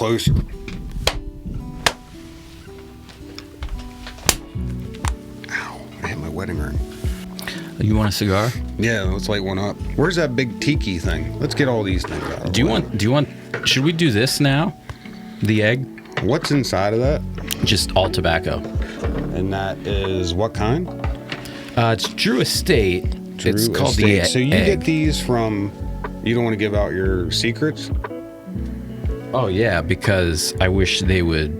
closer. Ow, I hit my wedding ring. You want a cigar? Yeah, let's light one up. Where's that big tiki thing? Let's get all these things out. Do you want, should we do this now? The egg? What's inside of that? Just all tobacco. And that is what kind? It's Drew Estate. It's called the egg. So you get these from, you don't want to give out your secrets? Oh, yeah, because I wish they would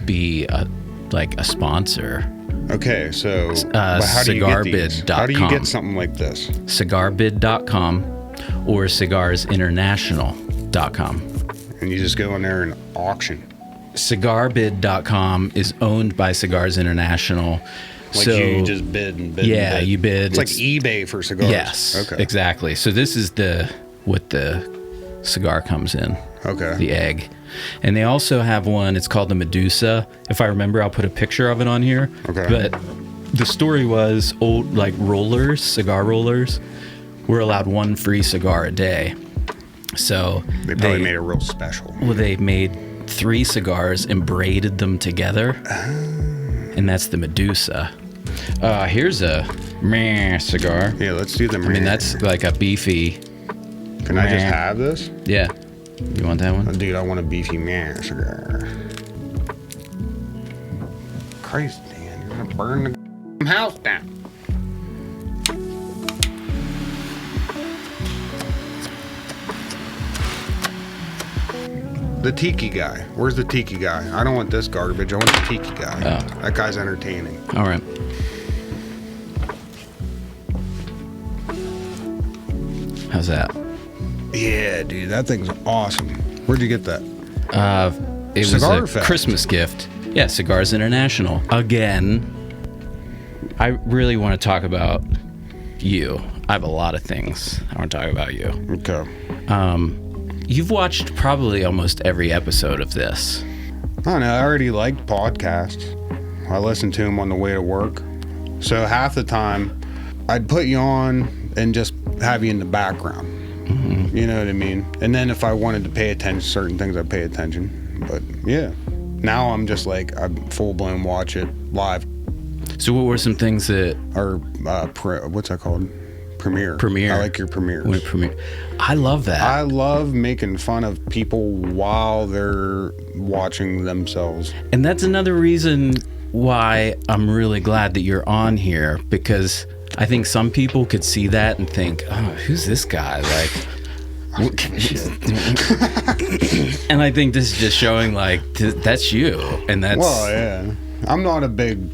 be like a sponsor. Okay, so how do you get these? How do you get something like this? Cigarbid.com or cigarsinternational.com. And you just go in there and auction. Cigarbid.com is owned by Cigars International. Like so, you just bid and bid. Yeah, and bid. you bid. It's like eBay for cigars. Yes, okay. Exactly. So this is what the cigar comes in. Okay. The egg. And they also have one, it's called the Medusa. If I remember, I'll put a picture of it on here. Okay. But the story was old, like rollers, cigar rollers, were allowed one free cigar a day. So they probably made it real special. Well, they made 3 cigars and braided them together. And that's the Medusa. Here's a meh cigar. Yeah, let's do the meh. I mean, that's like a beefy. Can I just have this? Yeah. You want that one? Dude, I want a beefy meh cigar. Christ, Dan, you're gonna burn the house down. The tiki guy. Where's the tiki guy? I don't want this garbage. I want the tiki guy. Oh. That guy's entertaining. All right. How's that? Yeah, dude, that thing's awesome. Where'd you get that? It Cigar was a Fest. Christmas gift. Yeah, Cigars International. Again, I really want to talk about you. I have a lot of things I want to talk about you. Okay. You've watched probably almost every episode of this. I don't know. I already liked podcasts. I listened to them on the way to work. So half the time, I'd put you on and just have you in the background. Mm-hmm. You know what I mean? And then if I wanted to pay attention to certain things, I'd pay attention. But yeah, now I'm just like, I full-blown watch it live. So what were some things that... Or what's that called? Premiere. I like your premieres. Premiere. I love that. I love making fun of people while they're watching themselves. And that's another reason why I'm really glad that you're on here, because I think some people could see that and think, oh, who's this guy? Like, and I think this is just showing like that's you, and that's... Well, yeah. I'm not a big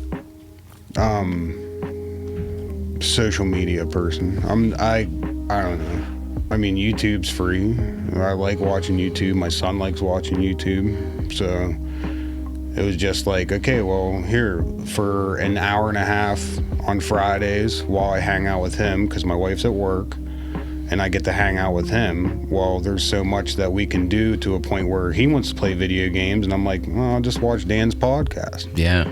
social media person. I don't know. I mean, YouTube's free. I like watching YouTube. My son likes watching YouTube. So it was just like, okay, well, here for an hour and a half on Fridays while I hang out with him, because my wife's at work and I get to hang out with him. Well, there's so much that we can do to a point where he wants to play video games, and I'm like, well, I'll just watch Dan's podcast. Yeah.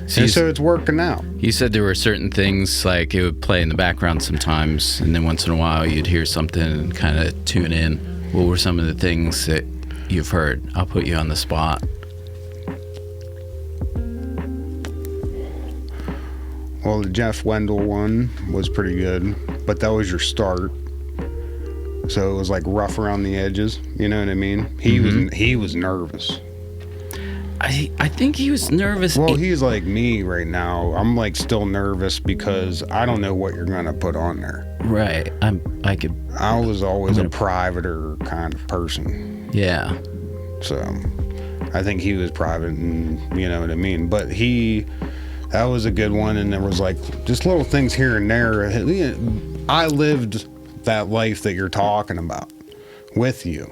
So it's working out. You said there were certain things like it would play in the background sometimes, and then once in a while you'd hear something and kind of tune in. What were some of the things that you've heard? I'll put you on the spot. Well, the Jeff Wendell one was pretty good, but that was your start. So it was like rough around the edges. You know what I mean? He was nervous. I think he was nervous. Well, he's like me right now. I'm like still nervous because I don't know what you're gonna put on there. Right. I was always a privater kind of person. Yeah. So I think he was private, and you know what I mean. But that was a good one, and there was like just little things here and there. I lived that life that you're talking about with you.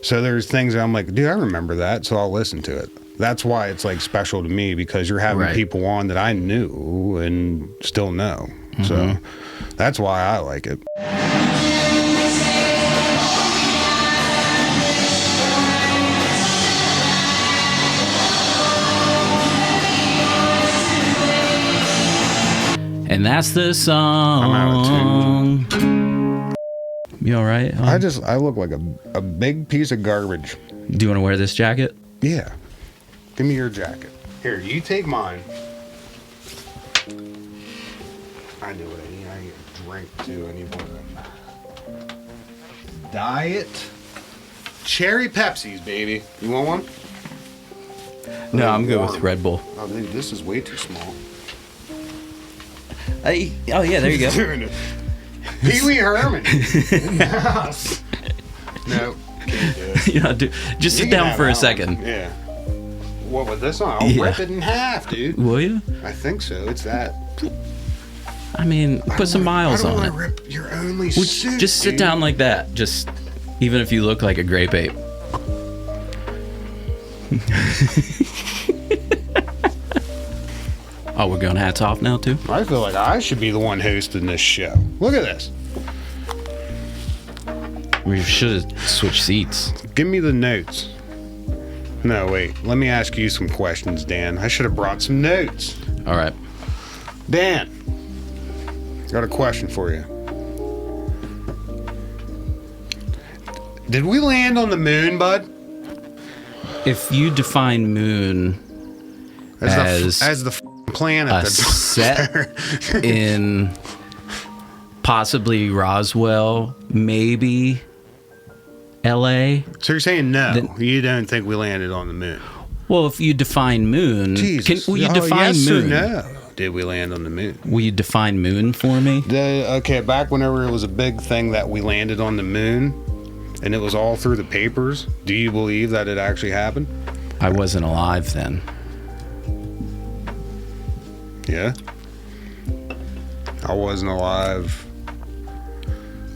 So there's things that I'm like, dude, I remember that, so I'll listen to it. That's why it's like special to me, because you're having people on that I knew and still know. Mm-hmm. So that's why I like it. And that's the song. I'm out of tune. You all right? I look like a big piece of garbage. Do you want to wear this jacket? Yeah. Give me your jacket. Here, you take mine. I knew what I need. I need a drink too. I need one of them. Diet cherry Pepsis, baby. You want one? No, I'm good with Red Bull. Oh, dude, this is way too small. Oh yeah, there you go. Pee Wee Herman. Yes. No, can't do it. You know, dude, just sit down for a second. One. Yeah. What with this on? I'll rip it in half, dude. Will you? I think so. It's that. I mean, put some miles on it. Rip your only suit, just sit down like that. Just even if you look like a grape ape. Oh, we're going hats off now too? I feel like I should be the one hosting this show. Look at this. We should have switched seats. Give me the notes. No, wait. Let me ask you some questions, Dan. I should have brought some notes. All right. Dan, got a question for you. Did we land on the moon, bud? If you define moon as the planet a that's set in possibly Roswell, maybe LA. So you're saying no, you don't think we landed on the moon? Well, if you define moon, will you define yes moon? Or no? Did we land on the moon? Will you define moon for me? Okay, back whenever it was a big thing that we landed on the moon, and it was all through the papers, do you believe that it actually happened? I wasn't alive then. Yeah? I wasn't alive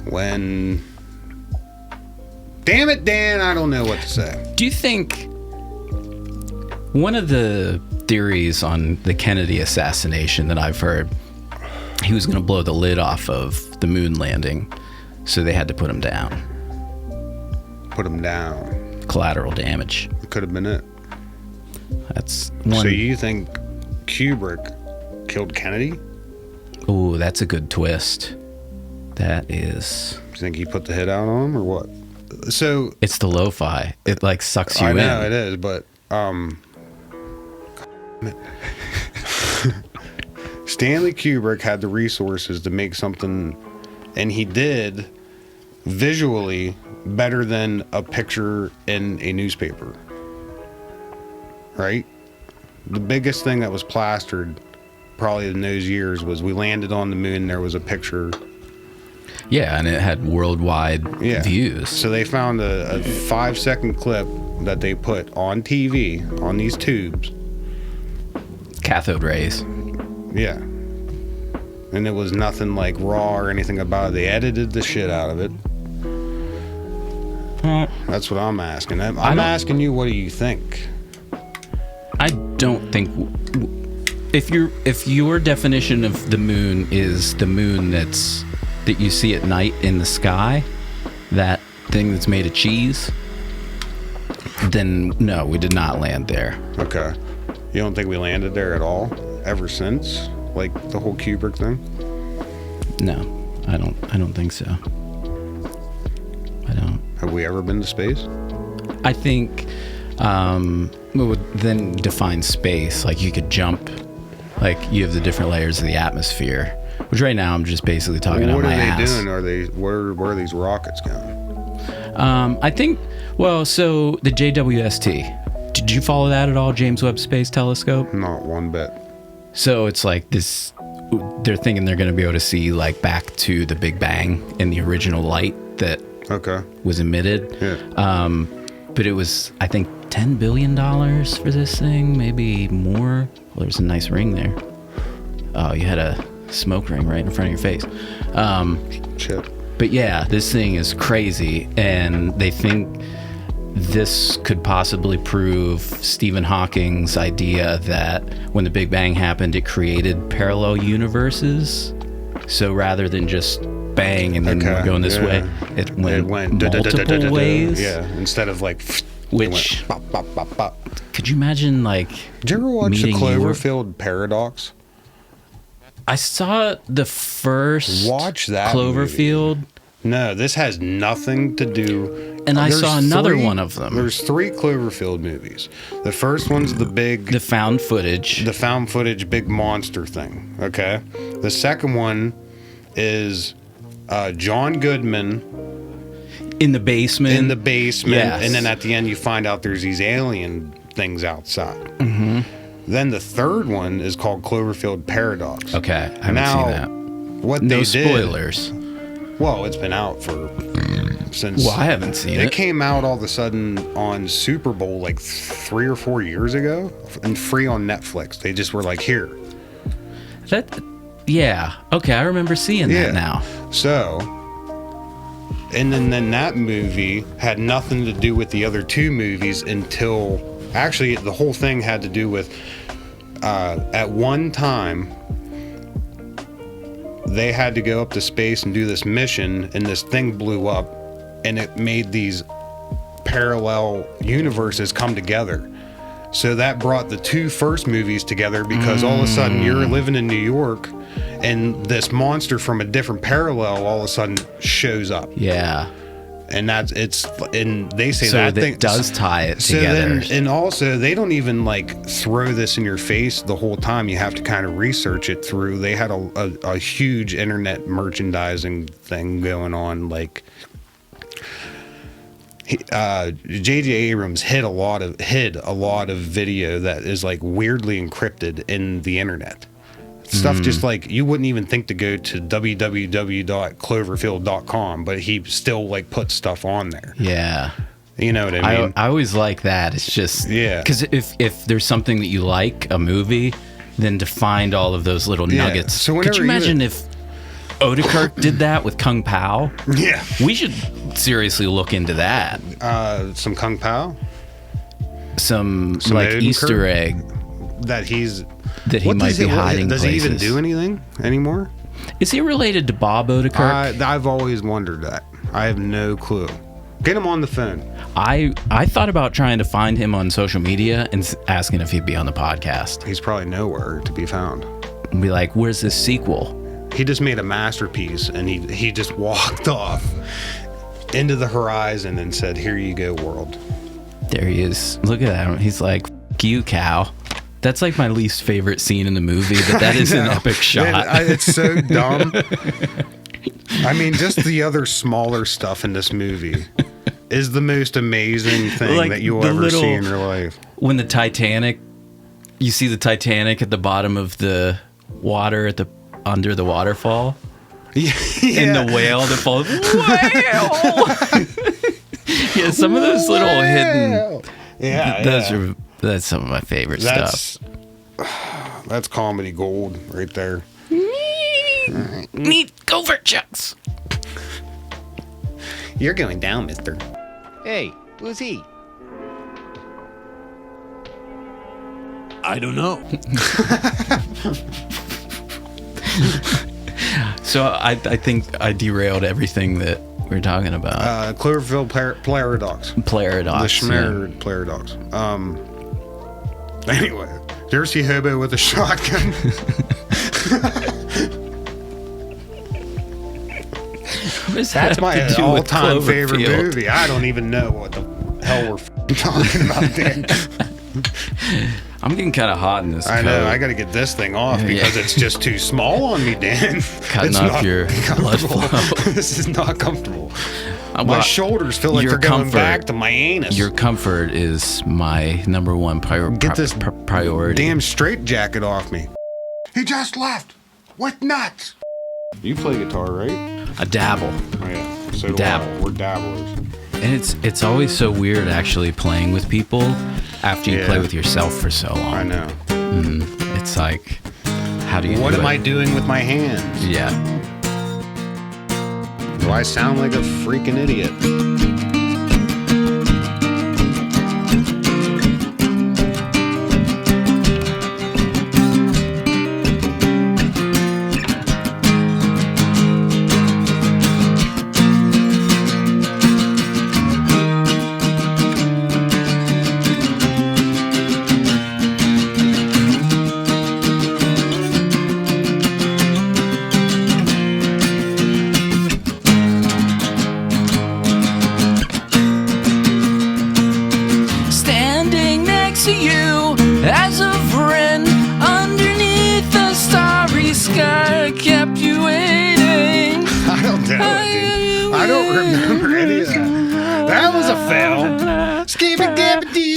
when... Damn it, Dan, I don't know what to say. Do you think one of the theories on the Kennedy assassination that I've heard, he was going to blow the lid off of the moon landing, so they had to put him down? Put him down. Collateral damage. It could have been it. That's one. So you think Kubrick killed Kennedy? Ooh, that's a good twist. That is. You think he put the hit out on him or what? So it's the lo-fi. It like sucks you in. I know it is, but Stanley Kubrick had the resources to make something, and he did visually better than a picture in a newspaper. Right? The biggest thing that was plastered probably in those years was we landed on the moon, there was a picture. Yeah, and it had worldwide views. So they found a 5-second clip that they put on TV on these tubes. Cathode rays. Yeah. And it was nothing like raw or anything about it. They edited the shit out of it. That's what I'm asking. I'm asking you, what do you think? I don't think... If your definition of the moon is the moon that you see at night in the sky, that thing that's made of cheese, then no, we did not land there. Okay. You don't think we landed there at all ever since? Like the whole Kubrick thing? No, I don't think so. I don't. Have we ever been to space? I think we would then define space. Like you could jump, like you have the different layers of the atmosphere. Which right now I'm just basically talking out my ass. What are they doing? Where are these rockets going? I think, well, so the JWST, did you follow that at all, James Webb Space Telescope? Not one bit. So it's like this, they're thinking they're going to be able to see like back to the Big Bang and the original light that was emitted. Yeah. But it was, I think, $10 billion for this thing, maybe more. Well, there's a nice ring there. Oh, you had a smoke ring right in front of your face. Shit. But yeah, this thing is crazy, and they think this could possibly prove Stephen Hawking's idea that when the Big Bang happened, it created parallel universes. So rather than just bang and then we're going this way, it went multiple ways. Yeah, instead of like, which bop, bop, bop, bop. Could you imagine like? Did you ever watch the Cloverfield Paradox? I saw the first Watch that Cloverfield. movie. No, this has nothing to do. And I saw another one of them. There's 3 Cloverfield movies. The first one's the found footage. The found footage big monster thing. Okay. The second one is John Goodman in the basement. Yes. And then at the end you find out there's these alien things outside. Mm-hmm. Then the third one is called Cloverfield Paradox. Okay, I haven't seen that. No spoilers. Well, it's been out since. Well, I haven't seen it. It came out all of a sudden on Super Bowl like 3 or 4 years ago, and free on Netflix. They just were like, here. Yeah. Okay, I remember seeing that now. So, and then that movie had nothing to do with the other 2 movies until. Actually, the whole thing had to do with, at one time, they had to go up to space and do this mission, and this thing blew up, and it made these parallel universes come together. So that brought the 2 first movies together, because all of a sudden you're living in New York, and this monster from a different parallel all of a sudden shows up. Yeah. And and they say so that thing does tie it together. And also they don't even like throw this in your face the whole time. You have to kind of research it through. They had a huge internet merchandising thing going on. Like J.J. Abrams hid a lot of video that is like weirdly encrypted in the internet. Stuff just like you wouldn't even think to go to www.cloverfield.com, but he still like puts stuff on there. Yeah. You know what I mean? I always like that. It's just, because if there's something that you like, a movie, then to find all of those little nuggets. So could you imagine if Odenkirk did that with Kung Pao? Yeah. We should seriously look into that. Some Kung Pao? Some like Odenkirk? Easter egg. That he might be hiding Does places. he even do anything anymore? Is he related to Bob Odenkirk? I've always wondered that. I have no clue. Get him on the phone. I thought about trying to find him on social media and asking if he'd be on the podcast. He's probably nowhere to be found. And be like, where's this sequel? He just made a masterpiece, and he just walked off into the horizon and said, here you go, world. There he is. Look at that. He's like, F you, cow. That's like my least favorite scene in the movie, but that is an epic shot. It's so dumb. I mean, just the other smaller stuff in this movie is the most amazing thing that you'll ever see in your life. When you see the Titanic at the bottom of the water under the waterfall. Yeah. And the whale that falls. Whale! Yeah, some of those little hidden. Yeah. That's some of my favorite stuff. That's comedy gold right there. Need covert checks. You're going down, mister. Hey, who's he? I don't know. So I think I derailed everything that we're talking about. Cloverfield Paradox. The Schmer Paradox. Anyway, did you ever see Hobo with a shotgun? That's my all-time favorite movie. I don't even know what the hell we're talking about, Dan. I'm getting kind of hot in this coat. I know. I got to get this thing off because it's just too small on me, Dan. Cutting off your blood flow. This is not comfortable. My shoulders feel like they're going back to my anus. Your comfort is my number one priority. Get this damn straitjacket off me. He just left. What nuts? You play guitar, right? I dabble. Oh, yeah. So do I. We're dabblers. And it's always so weird actually playing with people after you play with yourself for so long. I know. It's like, how do you What am I doing with my hands? Yeah. Do I sound like a freaking idiot? see you as a friend. Underneath the starry sky, I kept you waiting. I don't know, dude. I don't remember any of that. That was a fail. Skibby-gabba-dee.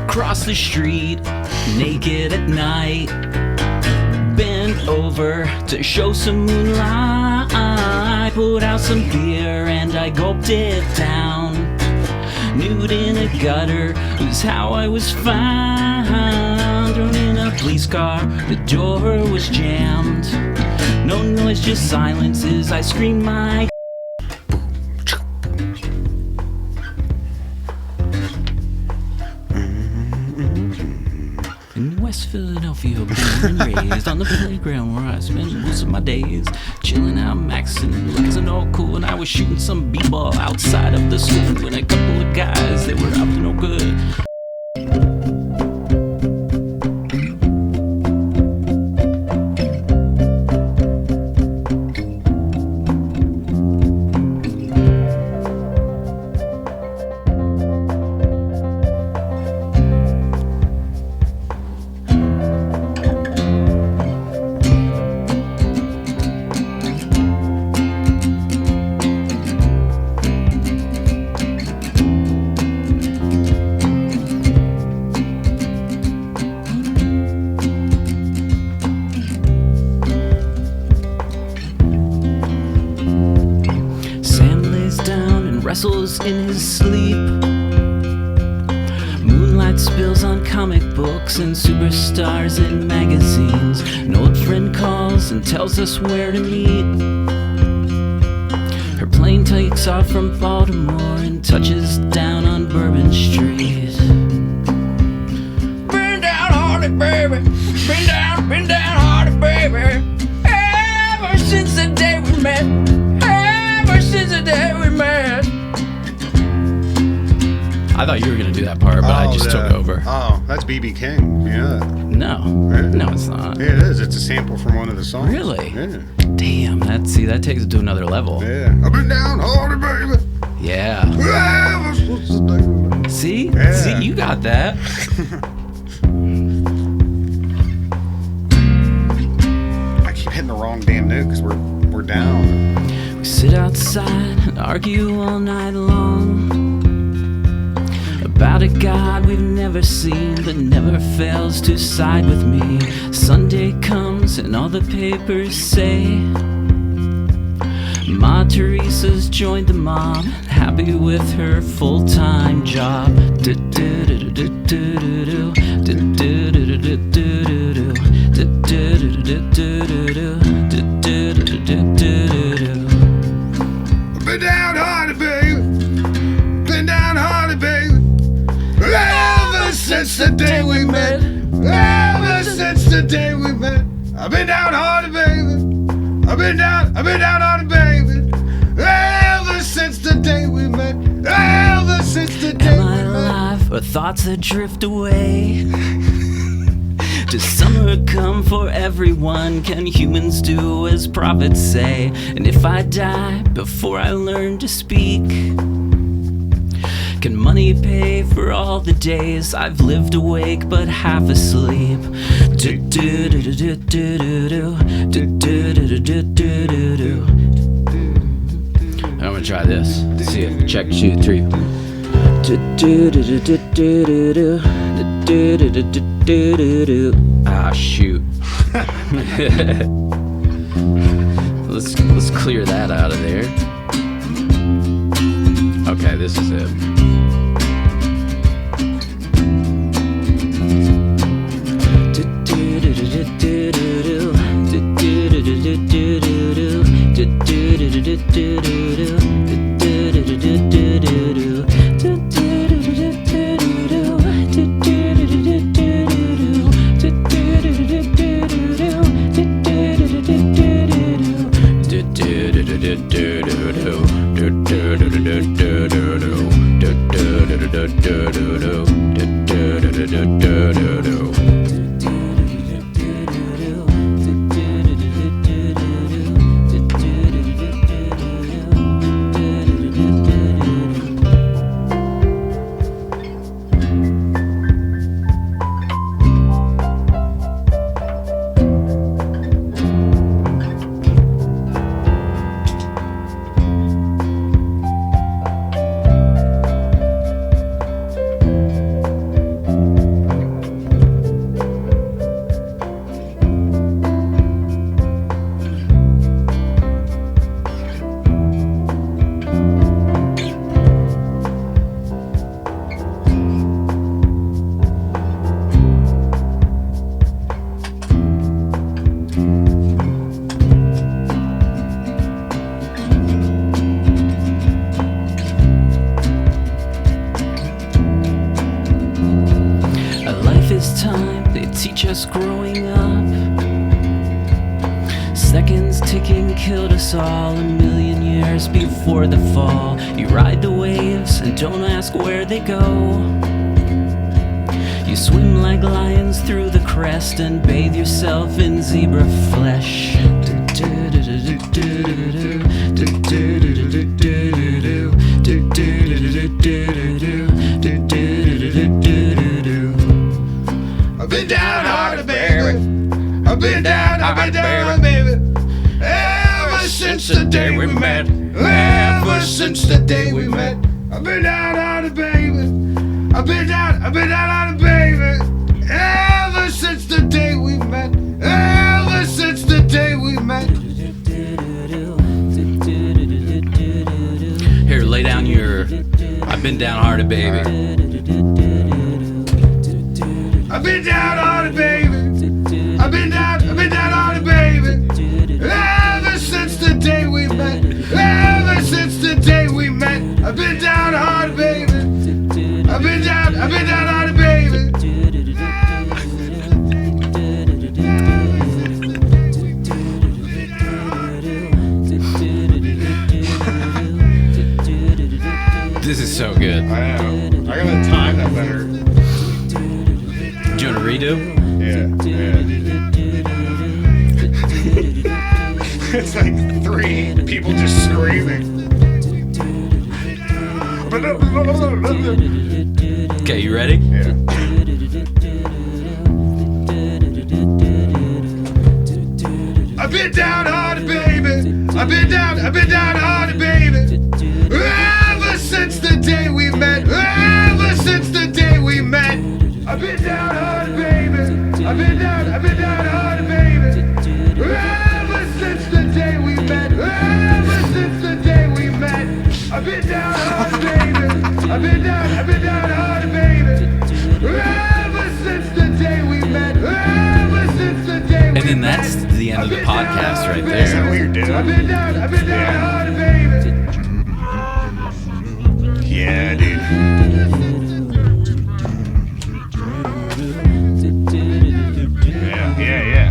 Cross the street, naked at night, bent over to show some moonlight. I pulled out some beer and I gulped it down. Nude in a gutter was how I was found. Thrown in a police car, the door was jammed. No noise, just silence as I screamed my. West Philadelphia, born and raised on the playground where I spent most of my days. Chilling out, maxing, looking all cool, and I was shooting some b-ball outside of the school. When a couple of guys, they were up to no good. Wrestles in his sleep. Moonlight spills on comic books and superstars in magazines. An old friend calls and tells us where to meet. Her plane takes off from Baltimore and touches down on Bourbon Street. Been down hardy, baby. Been down hardy, baby. Ever since the day we met. Ever since the day we met. I thought you were going to do that part, but I just took over. Oh, that's B.B. King. Yeah. No. Yeah. No, it's not. Yeah, it is. It's a sample from one of the songs. Really? Yeah. Damn, that takes it to another level. Yeah. I've been down harder, baby. Yeah. See? Yeah. See, you got that. I keep hitting the wrong damn note because we're down. We sit outside and argue all night long about a God we've never seen but never fails to side with me. Sunday comes and all the papers say Ma Teresa's joined the mob, happy with her full-time job. I'm been down harder, baby. Been down harder, baby. Ever since the day we met. Ever since the day we met. I've been down harder, baby. I've been down harder, baby. Ever since the day we met. Ever since the day we met. Am I alive or thoughts that drift away? Does summer come for everyone? Can humans do as prophets say? And if I die before I learn to speak, can money pay for all the days I've lived awake but half asleep? I'm gonna try this. See it. Check, shoot, 3. Ah, shoot. Let's clear that out of there. Okay, this is it. this time they teach us growing up. Seconds ticking killed us all 1,000,000 years before the fall. You ride the waves and don't ask where they go. You swim like lions through the crest and bathe yourself in zebra flesh. I've been downhearted, baby. I've been downhearted, baby. Ever since the day we met. Ever since the day we met. I've been downhearted, baby. I've been downhearted, baby. Ever since the day we met. Ever since the day we met. Here, lay down your I've been downhearted, baby. I've been downhearted, baby. I've been downhearted, baby. Ever since the day we met. Ever since the day we met. I've been downhearted, baby. I've been downhearted, baby. This is so good. I know. I gotta time that better. Do you want to redo? Yeah. It's like 3 people just screaming. Okay, you ready? Yeah. I've been downhearted, baby. I've been downhearted, baby. Ever since the day we met. Ever since the day we met. I've been downhearted, baby. I've been downhearted, baby. Ever since the day we met. Ever since the day we met. I've been downhearted, baby. I've been downhearted, baby. Ever since the day we met. Ever since the day we met. And then that's the end of the podcast right there. Is that what you're doing? I've been downhearted, baby. Yeah, dude. Yeah.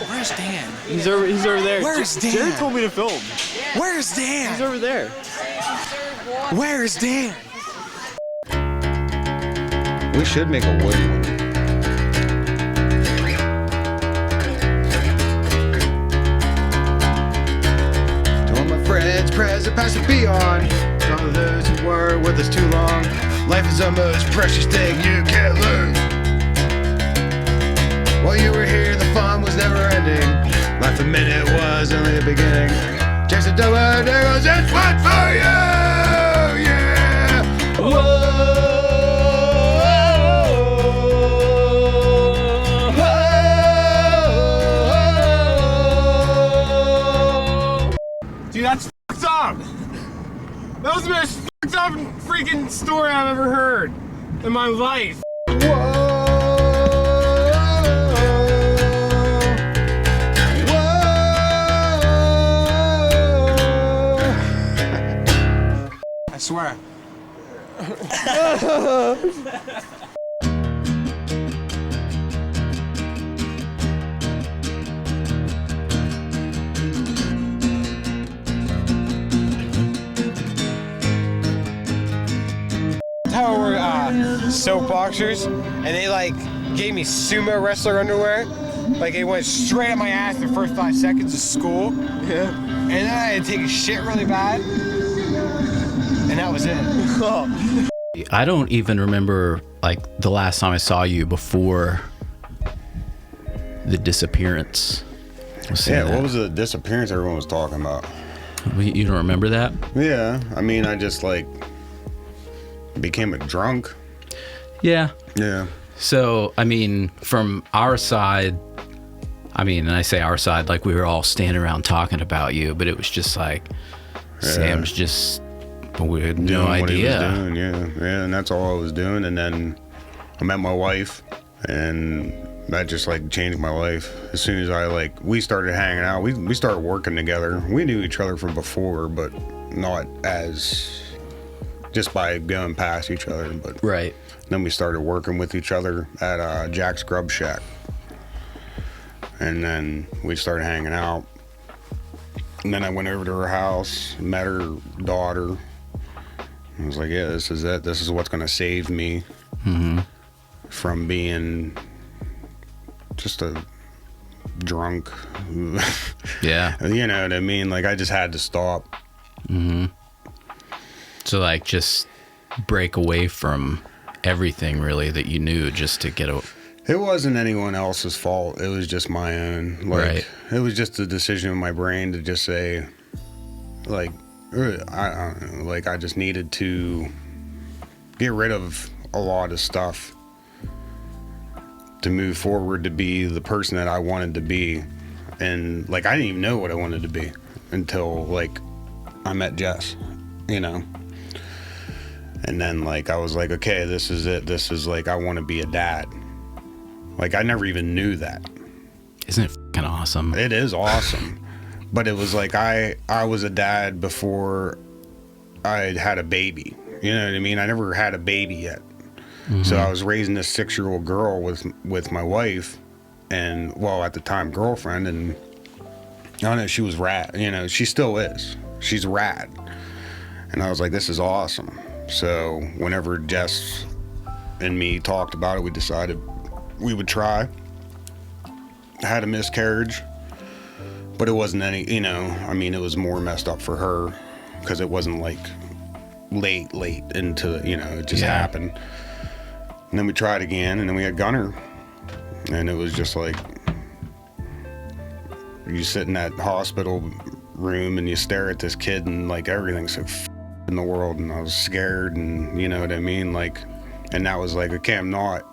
Where's Dan? He's over there. Where's Dan? Jared told me to film. Where's Dan? He's over there. Where's Dan? We should make a wood one. To all my friends, present, past, and beyond. To all of those who were with us too long. Life is the most precious thing you can lose. While you were here, the fun was never ending. Life a minute was only the beginning. Just a double niggles, it's one for you, yeah. Whoa. Dude, that's fucked up. That was the most fucked up freaking story I've ever heard in my life. I swear. How we're soap boxers, and they like gave me sumo wrestler underwear. Like it went straight at my ass the first 5 seconds of school. Yeah. And then I had to take a shit really bad. And that was it. I don't even remember like the last time I saw you before the disappearance. Yeah, what was the disappearance everyone was talking about? You don't remember that? Yeah, I mean, I just like became a drunk. Yeah. Yeah. So, I mean, from our side, and I say our side, like we were all standing around talking about you, but it was just like, Sam's just, we had no Doing what he was idea. doing, yeah, and that's all I was doing. And then I met my wife, and that just like changed my life. As soon as we started hanging out, we started working together. We knew each other from before, but not as just by going past each other. But Right. then we started working with each other at Jack's Grub Shack, and then we started hanging out. And then I went over to her house, met her daughter. I was like, yeah, this is it. This is what's going to save me from being just a drunk. Yeah. You know what I mean? Like, I just had to stop. So, like, just break away from everything, really, that you knew just to get a... It wasn't anyone else's fault. It was just my own. Like, Right. It was just a decision in my brain to just say, like, I don't know, like, I just needed to get rid of a lot of stuff to move forward to be the person that I wanted to be. And, like, I didn't even know what I wanted to be until, like, I met Jess, you know? And then, like, I was like, okay, this is it. This is, like, I want to be a dad. Like, I never even knew that. Isn't it fucking awesome? It is awesome. But it was like I was a dad before I had a baby. You know what I mean? I never had a baby yet. So I was raising this 6-year-old girl with my wife and, well, at the time, girlfriend. And I don't know, she was rad. You know, she still is. She's rad. And I was like, this is awesome. So whenever Jess and me talked about it, we decided we would try. I had a miscarriage, but it wasn't any, you know, I mean, it was more messed up for her because it wasn't like late into, you know, it just happened. And then we tried again, and then we had Gunner, and it was just like, you sit in that hospital room and you stare at this kid and like everything's so in the world, and I was scared, and you know what I mean, like, and that was like, okay, I'm not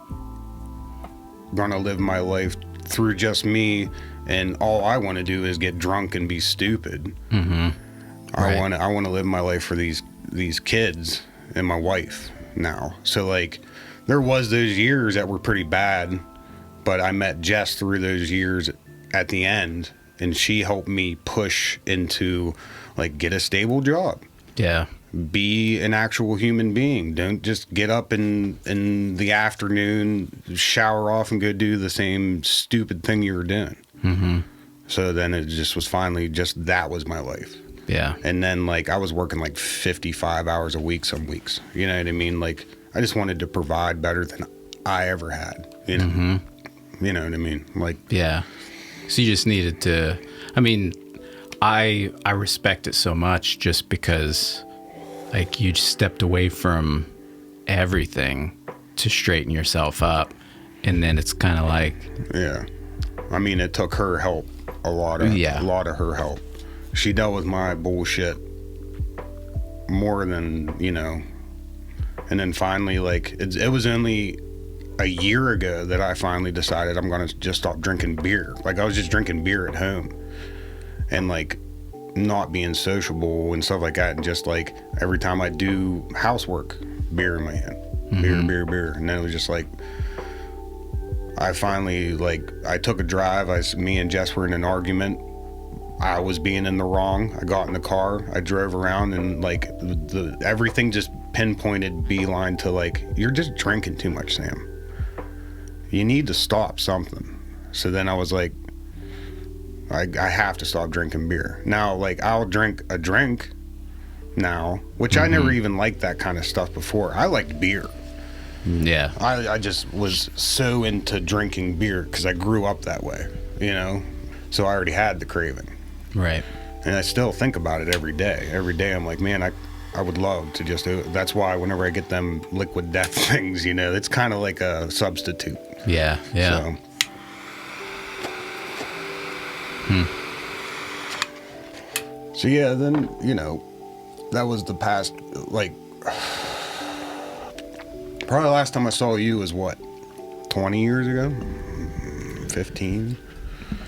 gonna live my life through just me, and all I want to do is get drunk and be stupid. Right. I want to live my life for these kids and my wife now. So like, there was those years that were pretty bad, but I met Jess through those years at the end, and she helped me push into like, get a stable job. Yeah. Be an actual human being. Don't just get up in the afternoon, shower off, and go do the same stupid thing you were doing. So then it just was finally just, that was my life. Yeah. And then like, I was working like 55 hours a week some weeks. You know what I mean? Like, I just wanted to provide better than I ever had. You know? You know what I mean? Like, Yeah. So you just needed to, I mean, I respect it so much just because like you just stepped away from everything to straighten yourself up. And then it's kind of like, yeah. I mean, it took her help, a lot of her help. She dealt with my bullshit more than, you know. And then finally, like, it was only a year ago that I finally decided I'm going to just stop drinking beer. Like, I was just drinking beer at home and, like, not being sociable and stuff like that. And just, like, every time I do housework, beer in my hand. Beer. And then it was just, like, I finally, like, I took a drive. Me and Jess were in an argument. I was being in the wrong. I got in the car. I drove around, and, like, everything just pinpointed beeline to, like, you're just drinking too much, Sam. You need to stop something. So then I was like, I have to stop drinking beer. Now, like, I'll drink a drink now, which I never even liked that kind of stuff before. I liked beer. yeah. I just was so into drinking beer because I grew up that way, you know? So I already had the craving. Right. And I still think about it every day. Every day I'm like, man, I would love to just do it. That's why whenever I get them liquid death things, you know, it's kind of like a substitute. Yeah. So, so yeah, then, you know, that was the past, like, Probably last time I saw you was what, 20 years ago? 15?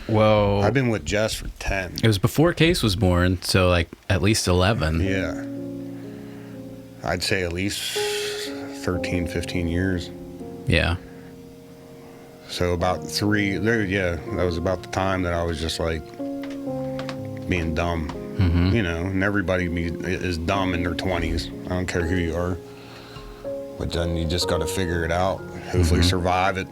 Whoa. I've been with Jess for 10. It was before Case was born, so like at least 11. Yeah. I'd say at least 13, 15 years. Yeah. So about 3, that was about the time that I was just like being dumb. Mm-hmm. You know, and everybody is dumb in their 20s. I don't care who you are. But then you just got to figure it out. Hopefully survive it,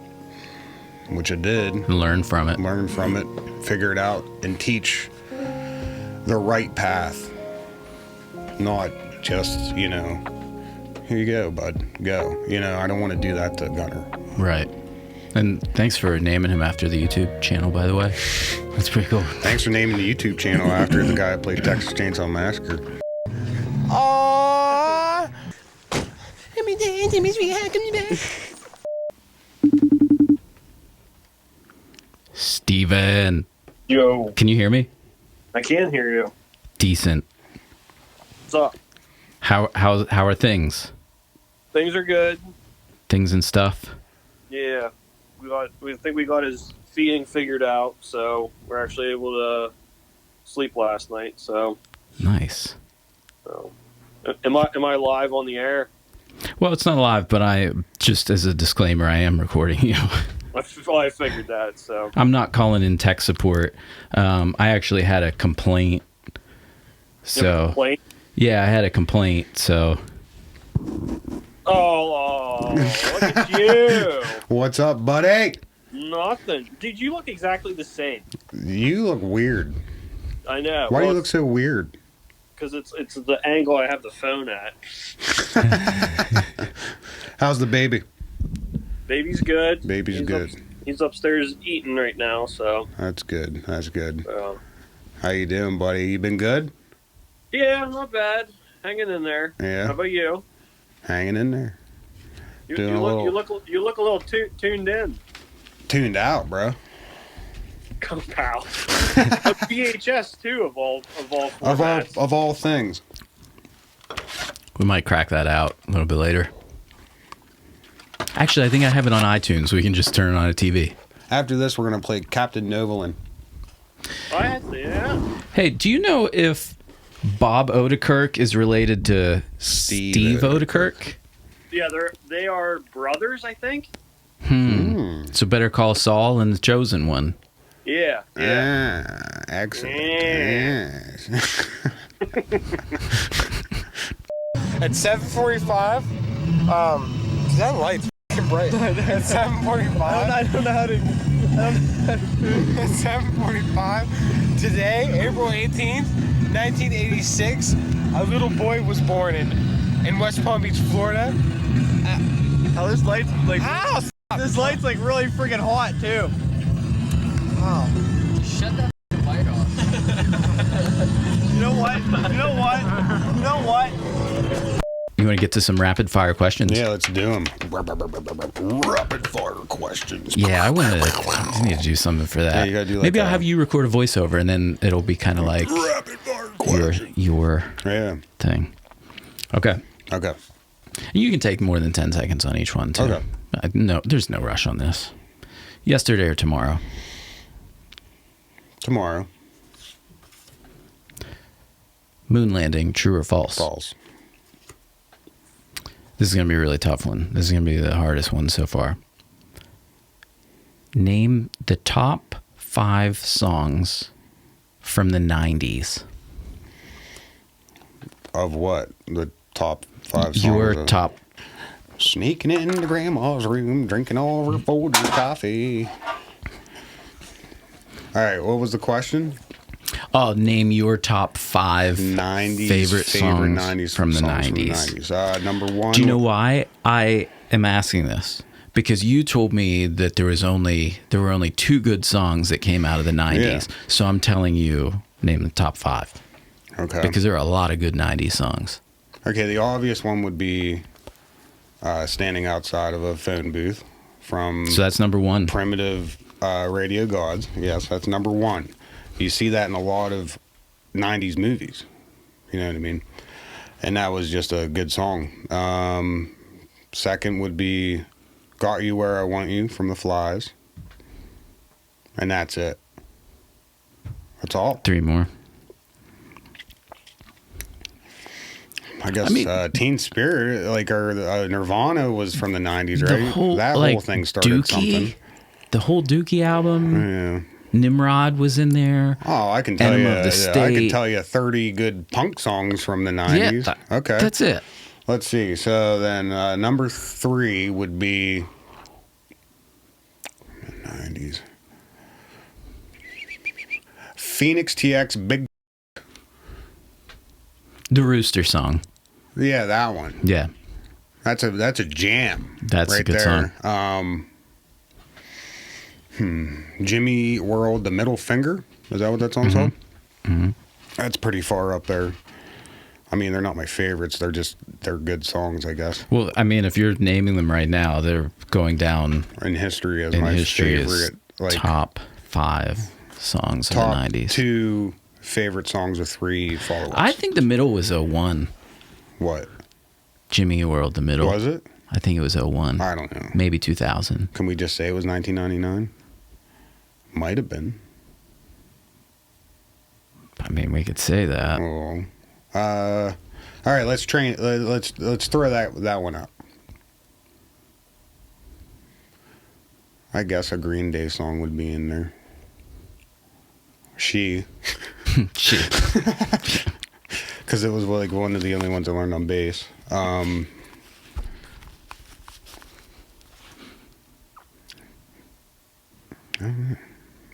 which I did. Learn from it. Learn from it, figure it out, and teach the right path. Not just, you know, here you go, bud, go. You know, I don't want to do that to Gunner. Right. And thanks for naming him after the YouTube channel, by the way. That's pretty cool. Thanks for naming the YouTube channel after the guy that played Texas Chainsaw Massacre. Aww. Steven. Yo, Can you hear me? I can hear you. Decent. What's up? How are things? Things are good. Things and stuff? Yeah, we think we got his feeding figured out, so we're actually able to sleep last night. So, Nice. am I live on the air? Well, it's not live, but I, just as a disclaimer, I am recording you. I figured that. So I'm not calling in tech support. I actually had a complaint. So, complaint? yeah, I had a complaint, so. Oh, look at you! What's up, buddy? Nothing, dude. You look exactly the same. You look weird. I know. Why do you look so weird? Because it's the angle I have the phone at. How's the baby? Baby's good. Baby's good. He's upstairs eating right now, so. That's good. That's good. So. How you doing, buddy? You been good? Yeah, not bad. Hanging in there. Yeah. How about you? Hanging in there. You Doing look a little tuned in. Tuned out, bro. Come pal. A VHS too of all formats. Of all things. We might crack that out a little bit later. Actually, I think I have it on iTunes. We can just turn it on a TV. After this, we're gonna play Captain Novolin. Yeah. Hey, do you know if Bob Odenkirk is related to Steve Odenkirk? Yeah, they are brothers, I think. So Better Call Saul and The Chosen One. Yeah. Ah, excellent. Yeah. Yes. At 7:45, that light's f***ing bright. At 7:45. I don't know how to. At 7:45 today, April 18th, 1986, a little boy was born in West Palm Beach, Florida. Oh, this light's like. Ow! This light's like really freaking hot too. Wow. Shut that light off. You know what? You know what? You know what? You want to get to some rapid fire questions? Yeah, let's do them. Rapid fire questions. Yeah, I need to do something for that. Yeah, you gotta do like Maybe I'll that. have you record a voiceover, and then it'll be kind of like Rapid fire questions. your thing. Okay. Okay. You can take more than 10 seconds on each one, too. Okay. No, there's no rush on this. Yesterday or tomorrow? Tomorrow. Moon landing, true or false? False. This is going to be a really tough one. This is going to be the hardest one so far. Name the top 5 songs from the 90s. Of what? The top 5 songs? Your top. Sneaking into grandma's room, drinking all her Folgers coffee. All right, what was the question? Oh, name your top 5 favorite songs 90s from the songs 90s. Number 1. Do you know why I am asking this? Because you told me that there were only 2 good songs that came out of the 90s. Yeah. So I'm telling you, name the top 5. Okay. Because there are a lot of good 90s songs. Okay, the obvious one would be Standing Outside of a Phone Booth from So that's number 1. Primitive Radio Gods. Yes, that's number 1. You see that in a lot of 90s movies. You know what I mean? And that was just a good song. Second would be Got You Where I Want You from The Flies. And that's it. That's all. 3 more. I guess Teen Spirit, like, or Nirvana was from the 90s, right? That like, whole thing started Dookie, something. The whole Dookie album. Yeah. Nimrod was in there. Oh, I can tell Enema you. of the I State. can tell you 30 good punk songs from the 90s. Yeah, Okay. That's it. Let's see. So then number 3 would be 90s. Phoenix TX Big. The Rooster song. Yeah, that one. Yeah. That's a jam. That's right a good there. song. Jimmy World, The Middle Finger. Is that what that song's called? Mm-hmm. That's pretty far up there. I mean, they're not my favorites. They're good songs, I guess. Well, I mean, if you're naming them right now, they're going down in history as my favorite. Like, top 5 songs of the 90s. 2 favorite songs with 3 followers. I think The Middle was 01. What? Jimmy World, The Middle. Was it? I think it was 01. I don't know. Maybe 2000. Can we just say it was 1999? Might have been. I mean, we could say that. Oh. All right, let's throw that one up. I guess a Green Day song would be in there. She. Because it was like one of the only ones I learned on bass.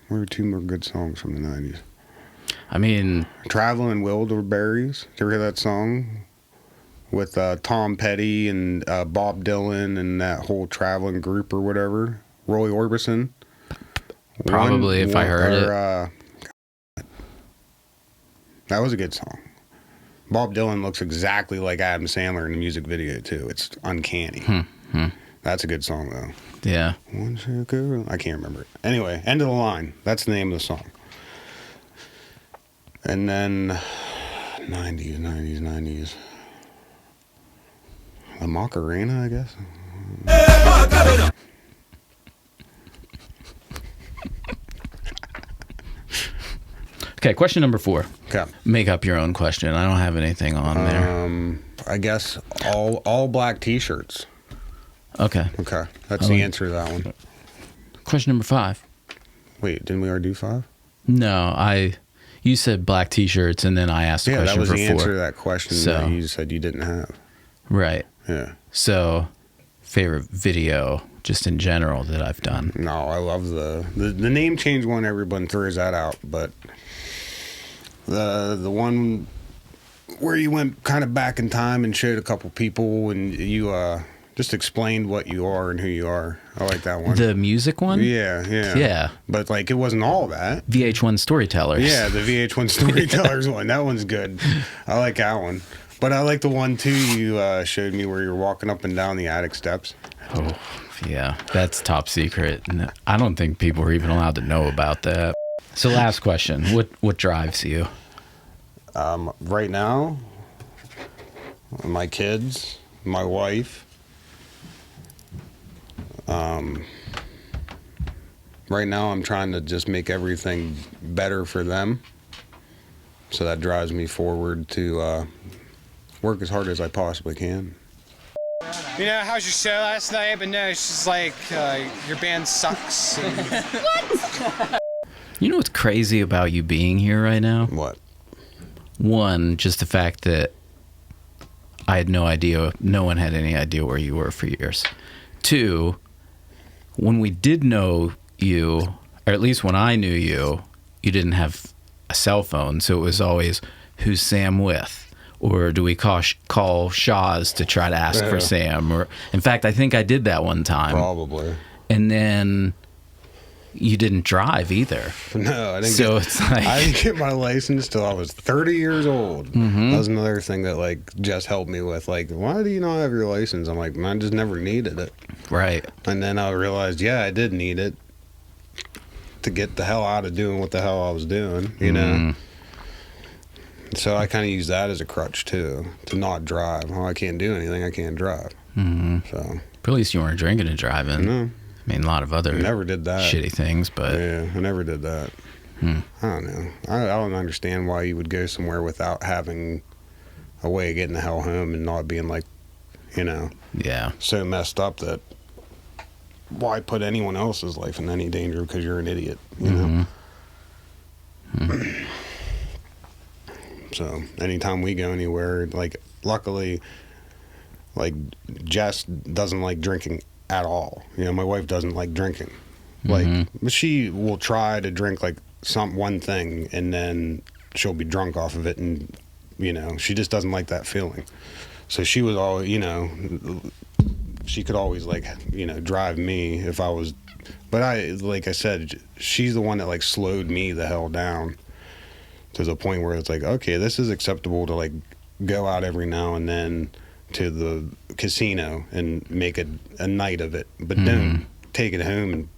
What were 2 more good songs from the 90s? I mean, Traveling Wilburys. Did you ever hear that song? With Tom Petty and Bob Dylan and that whole traveling group or whatever. Roy Orbison. Probably, if I heard it. That was a good song. Bob Dylan looks exactly like Adam Sandler in the music video, too. It's uncanny. That's a good song, though. Yeah. I can't remember it. Anyway, End of the Line. That's the name of the song. And then 90s. The Macarena, I guess. Okay, question number 4. Okay. Make up your own question. I don't have anything on there. I guess all black T-shirts. Okay. Okay, that's the answer to that one. Question number 5. Wait, didn't we already do 5? No, you said black T-shirts, and then I asked a question that was for the 4. answer to that question that you said you didn't have. Right. Yeah. So, favorite video, just in general, that I've done. No, I love the name change one. Everyone throws that out, but the one where you went kind of back in time and showed a couple people and you just explained what you are and who you are. I like that one. The music one? Yeah. But like, it wasn't all that. VH1 Storytellers. Yeah, the VH1 Storytellers one. That one's good. I like that one. But I like the one too you showed me where you're walking up and down the attic steps. Oh, yeah. That's top secret. And I don't think people are even allowed to know about that. So last question. What drives you? Right now, my kids, my wife. Right now I'm trying to just make everything better for them. So that drives me forward to work as hard as I possibly can. You know, how's your show last night? But no, it's just like, your band sucks. What? You know what's crazy about you being here right now? What? One, just the fact that I had no idea, no one had any idea where you were for years. 2, when we did know you, or at least when I knew you, you didn't have a cell phone, so it was always, who's Sam with? Or do we call Shaw's to try to ask for Sam? Or, in fact, I think I did that one time. Probably. And then you didn't drive either. No, I didn't. So it's like, I didn't get my license till I was 30 years old. Mm-hmm. That was another thing that like Jess helped me with. Like, why do you not have your license? I'm like, I just never needed it. Right. And then I realized, yeah, I did need it to get the hell out of doing what the hell I was doing. You know. So I kind of use that as a crutch too, to not drive. Well, I can't do anything. I can't drive. So, But at least you weren't drinking and driving. no, I mean, a lot of other never did that. shitty things, but Yeah, I never did that. I don't know. I don't understand why you would go somewhere without having a way of getting the hell home and not being like, yeah. so messed up that why put anyone else's life in any danger because you're an idiot, you know? So anytime we go anywhere, like, luckily, like, Jess doesn't like drinking at all. My wife doesn't like drinking. Like, but she will try to drink like one thing and then she'll be drunk off of it, and she just doesn't like that feeling. So she was always, she could always like, drive me if I was, but like I said, she's the one that like slowed me the hell down to the point where it's like, okay, this is acceptable to like go out every now and then to the casino and make a night of it, but don't take it home and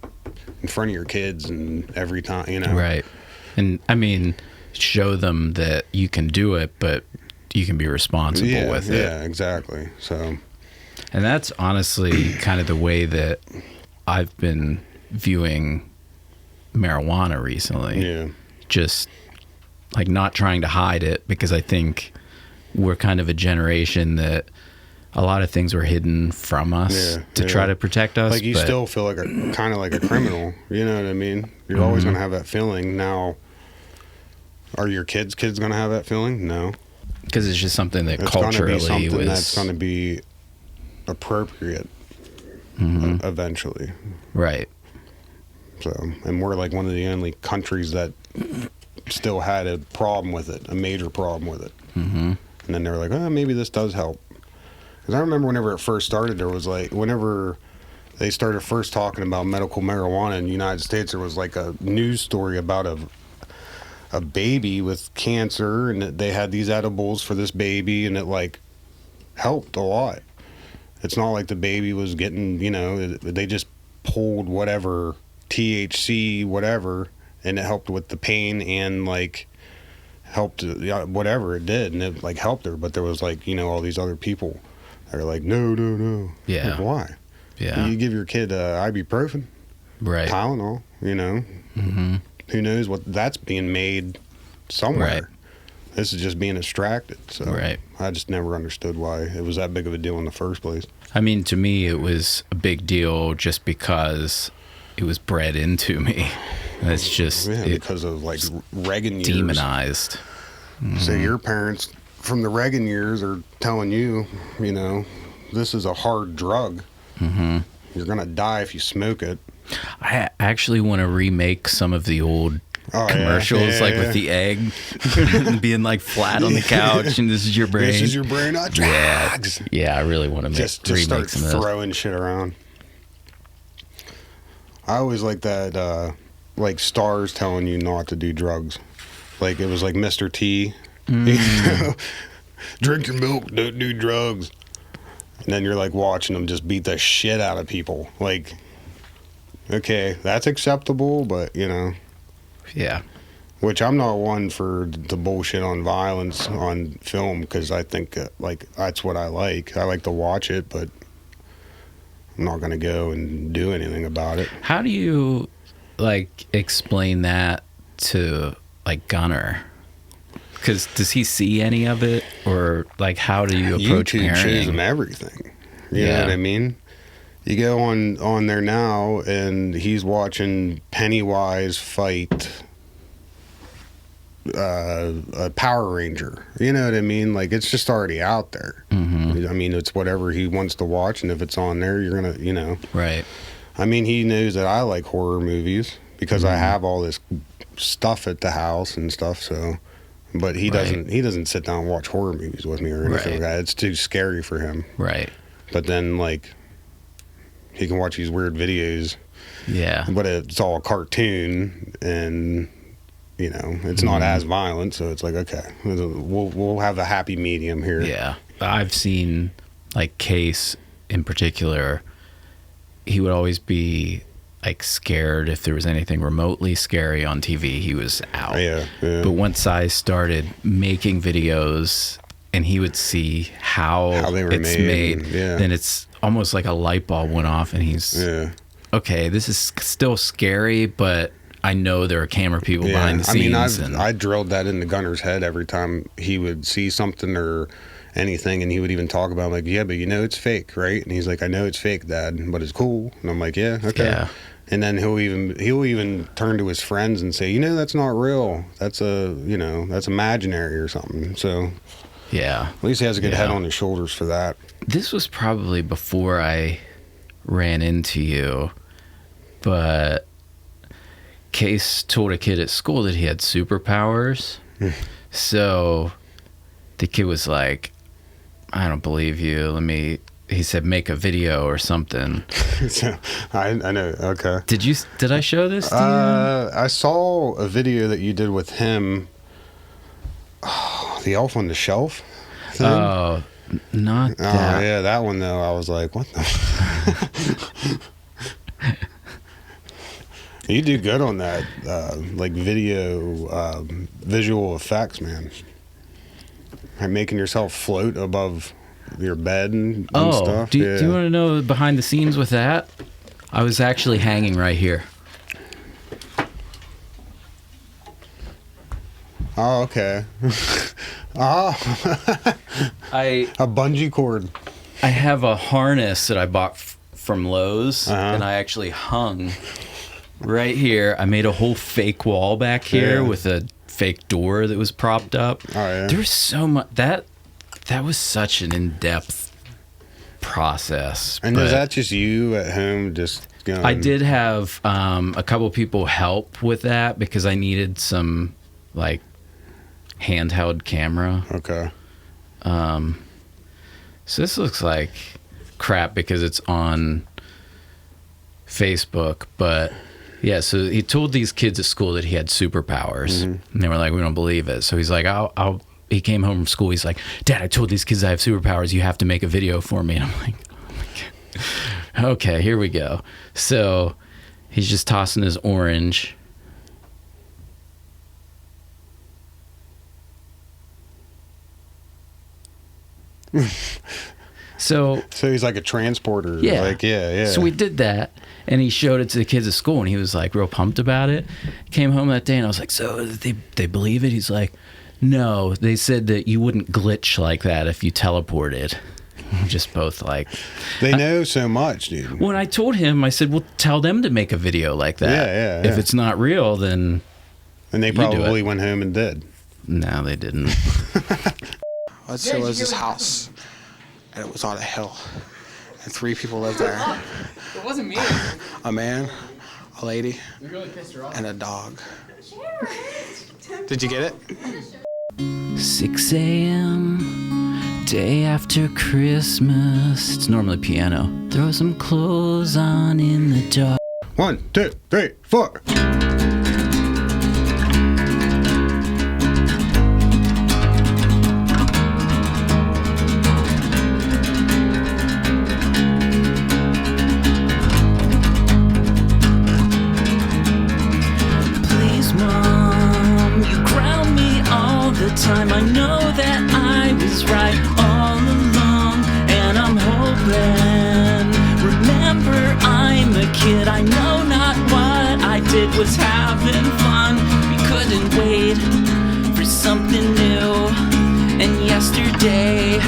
in front of your kids and every time, Right. And I mean, show them that you can do it, but you can be responsible with it. Yeah, exactly. So, and that's honestly kind of the way that I've been viewing marijuana recently. Yeah. Just like not trying to hide it, because I think we're kind of a generation that a lot of things were hidden from us to try to protect us. Like, you still feel like kind of like a criminal, you know what I mean? You're always going to have that feeling. Now, are your kids going to have that feeling? No. Because it's just something that it's culturally gonna be something was... that's going to be appropriate eventually. Right. So, and we're like one of the only countries that still had a problem with it, a major problem with it. And then they were like, oh, maybe this does help. Because I remember whenever it first started, there was like, whenever they started first talking about medical marijuana in the United States, there was like a news story about a baby with cancer, and they had these edibles for this baby, and it like helped a lot. It's not like the baby was getting, they just pulled whatever THC, whatever, and it helped with the pain and like helped whatever it did, and it like helped her. But there was like, all these other people that are like, no. Yeah. Like, why? Yeah. You give your kid ibuprofen, Right. Tylenol, Who knows what that's being made somewhere. Right. This is just being extracted. So Right. I just never understood why it was that big of a deal in the first place. I mean, to me, it was a big deal just because it was bred into me. It's just because of like Reagan years. Demonized. So your parents from the Reagan years are telling you, this is a hard drug. You're going to die if you smoke it. I actually want to remake some of the old commercials, with the egg being like flat on the couch, and this is your brain. This is your brain, not drugs. Yeah, I really want to just remake start some of those. throwing shit around. I always like that, like stars telling you not to do drugs. Like it was like Mr. T. Drink your milk, don't do drugs. And then you're like watching them just beat the shit out of people. Like, okay, that's acceptable, but Yeah. Which I'm not one for the bullshit on violence on film, because I think like that's what I like. I like to watch it, but I'm not gonna go and do anything about it. How do you like explain that to like Gunner? Because does he see any of it, or like how do you approach YouTube shows parenting? him everything. You know what I mean? You go on there now, and he's watching Pennywise fight a Power Ranger. You know what I mean? Like, it's just already out there. I mean, it's whatever he wants to watch, and if it's on there, you're gonna, Right. I mean, he knows that I like horror movies because I have all this stuff at the house and stuff. So, but he doesn't. He doesn't sit down and watch horror movies with me or anything like that. It's too scary for him. Right. But then, like, he can watch these weird videos. Yeah. But it's all a cartoon, and it's not as violent. So it's like, okay, we'll have a happy medium here. Yeah. I've seen like Case in particular. He would always be like scared if there was anything remotely scary on TV. He was out. Yeah. But once I started making videos and he would see how they were it's made. Yeah. Then it's almost like a light bulb went off, and he's okay. This is still scary, but I know there are camera people behind the scenes. I mean, I drilled that into Gunner's head every time he would see something or anything, and he would even talk about, like, yeah, but you know it's fake, right? And he's like, I know it's fake, Dad, but it's cool. And I'm like, yeah, okay. Yeah. And then he'll even turn to his friends and say, you know, that's not real. That's that's imaginary or something. So yeah, at least he has a good head on his shoulders for that. This was probably before I ran into you, but Case told a kid at school that he had superpowers. So the kid was like, I don't believe you. He said, make a video or something. So, I know. Okay. Did I show this to you? I saw a video that you did with him. Oh, the Elf on the Shelf thing? Oh, not that. Oh, yeah, that one, though. I was like, what the? You do good on that, like video, visual effects, man. Like making yourself float above your bed and stuff. Do you want to know behind the scenes with that? I was actually hanging right here. Oh, okay. A bungee cord. I have a harness that I bought from Lowe's, and I actually hung right here. I made a whole fake wall back here with a fake door that was propped up. Oh, yeah. There's so much that was such an in-depth process. And is that just you at home just going? I did have a couple people help with that because I needed some like handheld camera. Okay. So this looks like crap because it's on Facebook, but yeah, so he told these kids at school that he had superpowers, and they were like, we don't believe it. So he's like, he came home from school. He's like, Dad, I told these kids I have superpowers. You have to make a video for me. And I'm like, oh my God. Okay, here we go. So he's just tossing his orange. So he's like a transporter. Yeah. Like, yeah. So we did that, and he showed it to the kids at school, and he was like real pumped about it. Came home that day, and I was like, so they believe it? He's like, no, they said that you wouldn't glitch like that if you teleported. We're just both like... They know so much, dude. When I told him, I said, well, tell them to make a video like that. Yeah. If it's not real, then... And they probably went home and did. No, they didn't. Let's say it was this house, and it was on a hill, and 3 people lived there. It wasn't me. A man, a lady, and a dog. Did you get it? 6 a.m., day after Christmas. It's normally piano. Throw some clothes on in the dark. 1, 2, 3, 4. Time I know that I was right all along, and I'm hoping. Remember, I'm a kid, I know not what I did was having fun. We couldn't wait for something new, and yesterday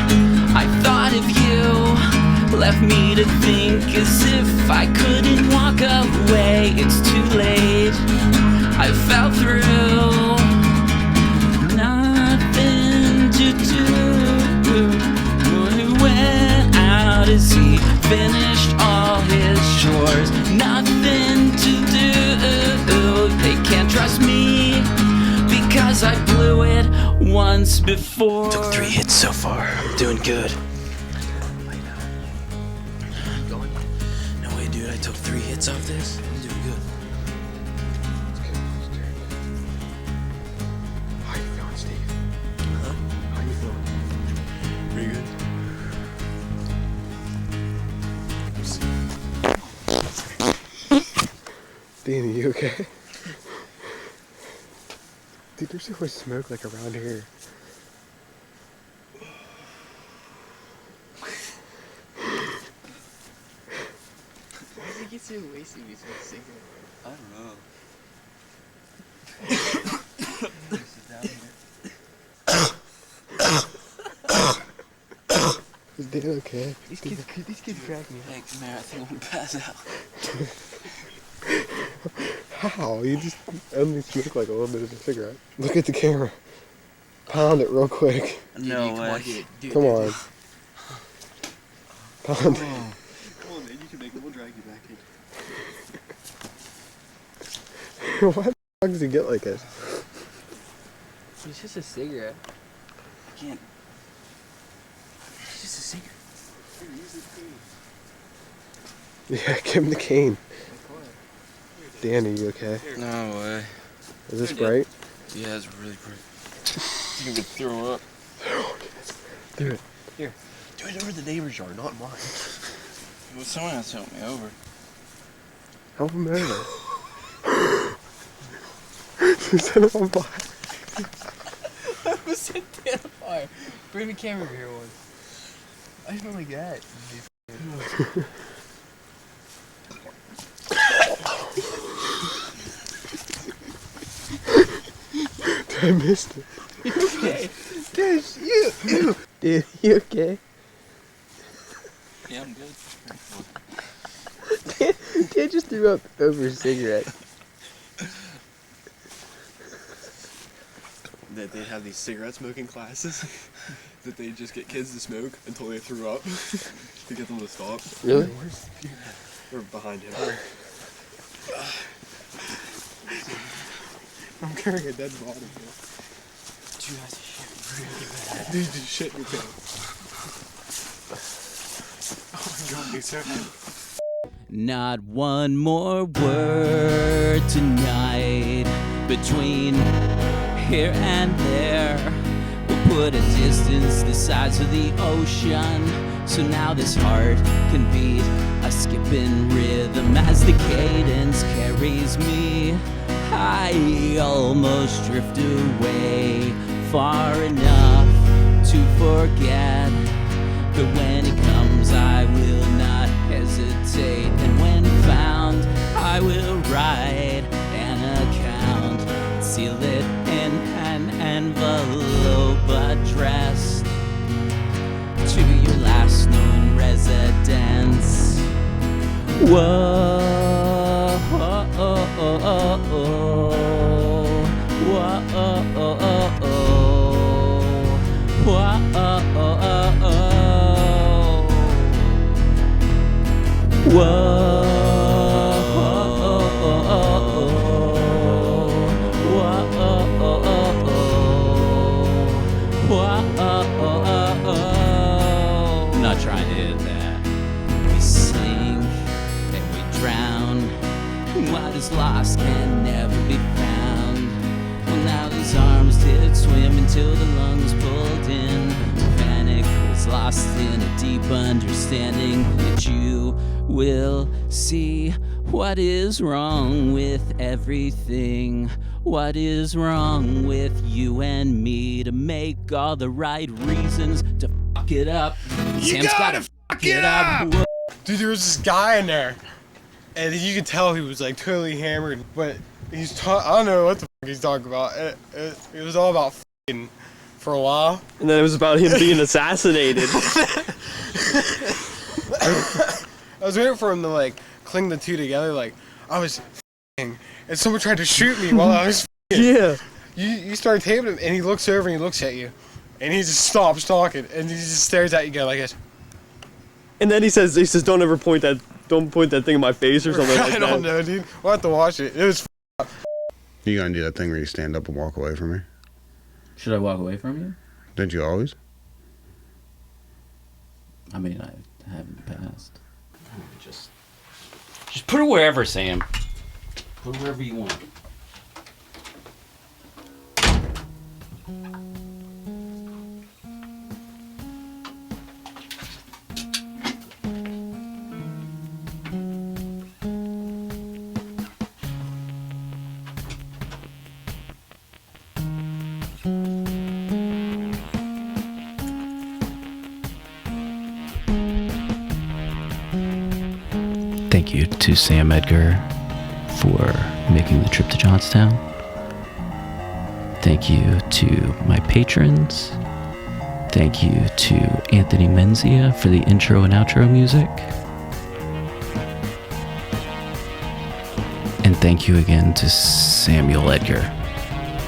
I thought of you. Left me to think as if I couldn't walk away. It's too late, I fell through. To do. He went out as he finished all his chores. Nothing to do. They can't trust me because I blew it once before. Took 3 hits so far. I'm doing good. No way, dude. I took 3 hits off this. I'm doing good. How you feeling, Steve? Huh? How you feeling? Pretty good. Danny, you okay? Dude, there's so much smoke like around here. get so wasted when you smoke a cigarette? I don't know. Sit down here. Is Dan okay? These kids crack me. Thanks, man. I think I'm gonna pass out. How? You just only smoke like a little bit of a cigarette. Look at the camera. Pound it real quick. No way. Come on. Pound it. Come on, man. You can make it. We'll drag you back in. Why the fuck does he get like this? It's just a cigarette. I can't. It's just a cigarette. Here, use the cane. Yeah, give him the cane. Dan, are you okay? No way. Is this bright? Yeah, it's really bright. You can throw up. Do it. Here. Do it over the neighbor's yard, not mine. Well, someone has to help me over. Help him over. Set him on fire. I was set down fire. Bring the camera over here once. I smell like that. I missed it. You okay? Dude, Dude, you okay? Yeah, I'm good. Dan just threw up over a cigarette. That they have these cigarette smoking classes that they just get kids to smoke until they threw up to get them to stop. Really? Or behind him. I'm carrying a dead body. Dude, that's shit really bad. Dude, just shit in your pants. Oh my god, he's so good. Not one more word tonight between here and there. We'll put a distance the size of the ocean, so now this heart can beat a skipping rhythm as the cadence carries me. I almost drift away far enough to forget, but when it comes I will not hesitate, and when found I will write an account, seal it in an envelope addressed to your last known residence. Whoa, oh, oh, oh, oh, whoa, oh, oh, oh, oh, whoa, oh, oh, oh, oh, whoa. I'm not trying to hit that. We sink and we drown. What is lost can never be found. Well, now these arms did swim until the lungs pulled in. Panic was lost in a deep understanding that you will see what is wrong with everything. What is wrong with you and me to make all the right reasons to fuck it up? Sam's gotta fuck it up. Whoa. Dude, there was this guy in there, and you could tell he was like totally hammered, but I don't know what the fuck he's talking about. It was all about fucking for a while. And then it was about him being assassinated. I was waiting for him to like cling the two together, like I was f***ing, and someone tried to shoot me while I was f***ing. Yeah. You start taping him, and he looks over and he looks at you, and he just stops talking, and he just stares at you again like this. And then he says, don't point that thing in my face or something like that. I don't know, dude. We'll have to watch it. It was You gonna do that thing where you stand up and walk away from me? Should I walk away from you? Did you always? I mean, I have in the past. Just put it wherever, Sam. Put it wherever you want. Thank thank you to Sam Edgar for making the trip to Johnstown. Thank you to my patrons. Thank you to Anthony Menzia for the intro and outro music. And thank you again to Samuel Edgar,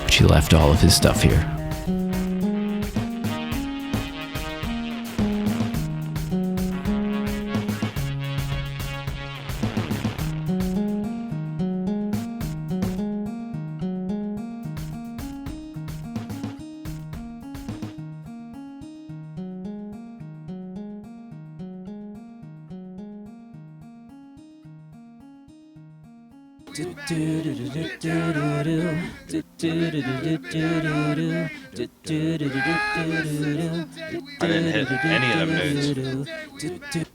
which he left all of his stuff here. I didn't hit any of them notes.